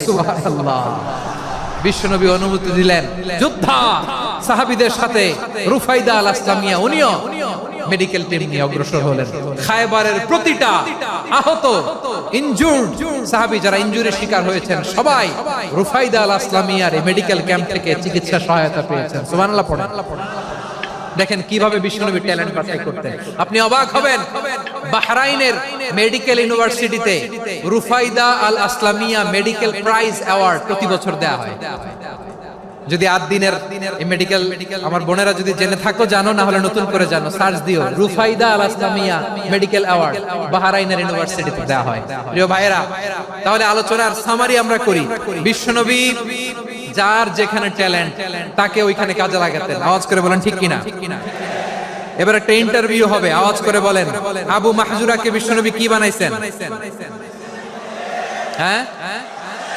সুবহানাল্লাহ। বিশ্বনবী অনুমতি দিলেন, যোদ্ধা সাহাবীদের সাথে রুফাইদা আল আসলামিয়া উনিও মেডিকেল টিম নিয়ে অগ্রসর হলেন। খায়বারের প্রতিটা আহত ইনজুর্ড সাহাবী যারা ইনজুরির শিকার হয়েছেন সবাই রুফাইদা আল আসলামিয়ার এই মেডিকেল ক্যাম্প থেকে চিকিৎসা সহায়তা পেয়েছেন। সুবহানাল্লাহ পড়েন। দেখেন কিভাবে বিশ্বনবী ট্যালেন্ট বাছাই করতেন, আপনি অবাক হবেন। বাহরাইনের মেডিকেল ইউনিভার্সিটিতে রুফাইদা আল আসলামিয়া মেডিকেল প্রাইজ অ্যাওয়ার্ড প্রতি বছর দেয়া হয়। যদি 8 দিনের এই মেডিকেল আমার বোনেরা যদি জেনে থাকো জানো, না হলে নতুন করে জানো, সার্চ দিও রুফাইদা আল আসলামিয়া মেডিকেল অ্যাওয়ার্ড বাহরাইনের ইউনিভার্সিটিতে দেয়া হয়। প্রিয় ভাইয়েরা, তাহলে আলোচনার সামারি আমরা করি। বিশ্বনবী যার যেখানে ট্যালেন্ট তাকে ওইখানে কাজে লাগাতেন। আওয়াজ করে বলেন ঠিক কিনা? এবার একটা ইন্টারভিউ হবে, আওয়াজ করে বলেন আবু মাহজুরাকে বিশ্বনবী কি বানাইছেন? হ্যাঁ,